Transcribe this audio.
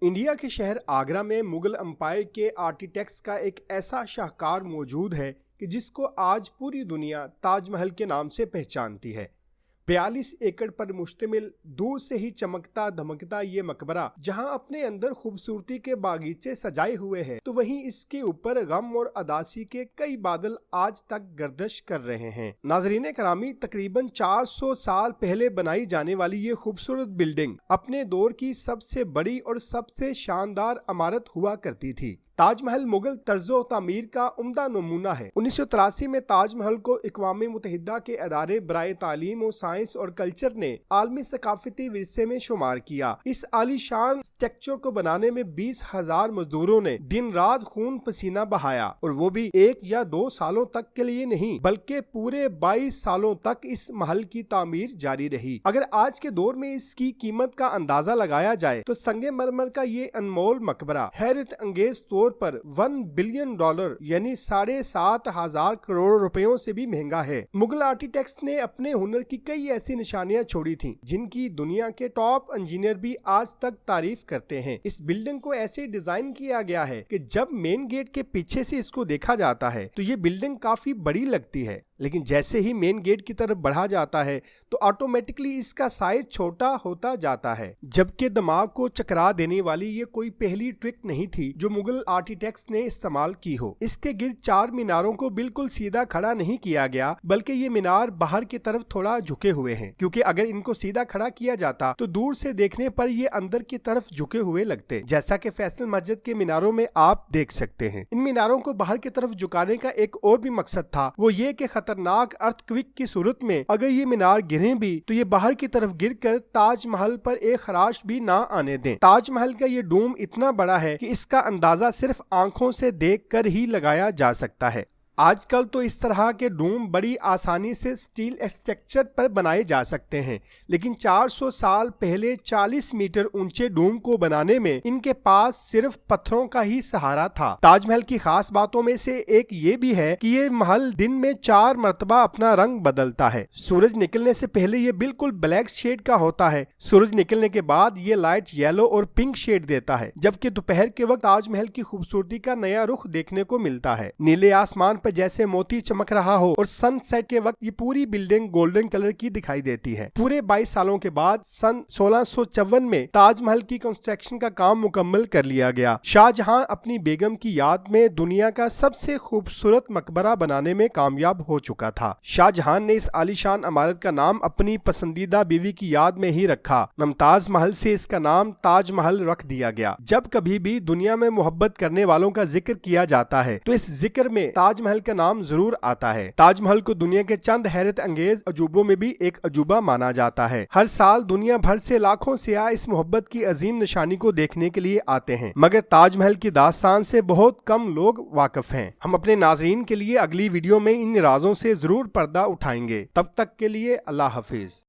India के शहर आगरा में मुगल एम्पायर के आर्किटेक्ट्स का एक ऐसा शाहकार मौजूद है कि जिसको आज पूरी दुनिया ताजमहल के नाम से पहचानती है। 42 एकड़ पर मुश्तमिल दूर से ही चमकता धमकता ये मकबरा जहां अपने अंदर खूबसूरती के बागीचे सजाए हुए हैं, तो वहीं इसके ऊपर गम और अदासी के कई बादल आज तक गर्दिश कर रहे हैं। नाजरीन करामी, तकरीबन 400 साल पहले बनाई जाने वाली ये खूबसूरत बिल्डिंग अपने दौर की सबसे बड़ी और सबसे शानदार इमारत हुआ करती थी। ताजमहल मुगल तर्जो तामीर का उम्दा नमूना है। 1983 में ताजमहल को अक़वाम मुत्तहिदा के अदारे बराए तालीम और साइंस और कल्चर ने आलमी सकाफती विरसे में शुमार किया। इस आलीशान स्ट्रक्चर को बनाने में 20,000 मजदूरों ने दिन रात खून पसीना बहाया, और वो भी 1 या 2 सालों तक के लिए नहीं, बल्कि पूरे 22 सालों तक इस महल की तामीर जारी रही। अगर आज के दौर में इसकी कीमत का अंदाजा लगाया जाए तो संगे मरमर का ये अनमोल मकबरा हैरत अंगेज पर $1 बिलियन यानी 7,500 करोड़ रुपयों से भी महंगा है। मुगल आर्किटेक्ट्स ने अपने हुनर की कई ऐसी निशानियां छोड़ी थीं, जिनकी दुनिया के टॉप इंजीनियर भी आज तक तारीफ करते हैं। इस बिल्डिंग को ऐसे डिजाइन किया गया है कि जब मेन गेट के पीछे से इसको देखा जाता है तो ये बिल्डिंग काफी बड़ी लगती है, लेकिन जैसे ही मेन गेट की तरफ बढ़ा जाता है तो ऑटोमेटिकली इसका साइज छोटा होता जाता है। जबकि दिमाग को चकरा देने वाली ये कोई पहली ट्रिक नहीं थी जो मुगल आर्किटेक्ट्स ने इस्तेमाल की हो। इसके गिर्द 4 मीनारों को बिल्कुल सीधा खड़ा नहीं किया गया, बल्कि ये मीनार बाहर की तरफ थोड़ा झुके हुए हैं, क्योंकि अगर इनको सीधा खड़ा किया जाता तो दूर से देखने पर ये अंदर की तरफ झुके हुए लगते, जैसा कि फैसल मस्जिद के मीनारों में आप देख सकते हैं। इन मीनारों को बाहर की तरफ झुकाने का एक और भी मकसद था, वो ये कि खतरनाक अर्थक्वेक की सूरत में अगर ये मीनार गिरे भी तो ये बाहर की तरफ गिरकर ताजमहल पर एक खराश भी ना आने दें। ताजमहल का ये डोम इतना बड़ा है कि इसका अंदाजा सिर्फ आंखों से देखकर ही लगाया जा सकता है। आजकल तो इस तरह के डोम बड़ी आसानी से स्टील स्ट्रक्चर पर बनाए जा सकते हैं, लेकिन 400 साल पहले 40 मीटर ऊंचे डोम को बनाने में इनके पास सिर्फ पत्थरों का ही सहारा था। ताजमहल की खास बातों में से एक ये भी है कि ये महल दिन में 4 मरतबा अपना रंग बदलता है। सूरज निकलने से पहले ये बिल्कुल ब्लैक शेड का होता है, सूरज निकलने के बाद ये लाइट येलो और पिंक शेड देता है, जबकि दोपहर के वक्त ताजमहल की खूबसूरती का नया रुख देखने को मिलता है। नीले आसमान जैसे मोती चमक रहा हो और सनसेट के वक्त ये पूरी बिल्डिंग गोल्डन कलर की दिखाई देती है। पूरे 22 सालों के बाद सन 1654 में ताजमहल की कंस्ट्रक्शन का काम मुकम्मल कर लिया गया। शाहजहां अपनी बेगम की याद में दुनिया का सबसे खूबसूरत मकबरा बनाने में कामयाब हो चुका था। शाहजहां ने इस आलीशान इमारत का नाम अपनी पसंदीदा बीवी की याद में ही रखा। मुमताज महल से इसका नाम ताजमहल रख दिया गया। जब कभी भी दुनिया में मोहब्बत करने वालों का जिक्र किया जाता है तो इस जिक्र में ताजमहल का नाम जरूर आता है। ताजमहल को दुनिया के चंद हैरत अंगेज अजूबों में भी एक अजूबा माना जाता है। हर साल दुनिया भर से लाखों सियाह इस मोहब्बत की अजीम निशानी को देखने के लिए आते हैं, मगर ताजमहल की दास्तान से बहुत कम लोग वाकिफ हैं। हम अपने नाजरीन के लिए अगली वीडियो में इन राजों से जरूर पर्दा उठाएंगे। तब तक के लिए अल्लाह हाफिज।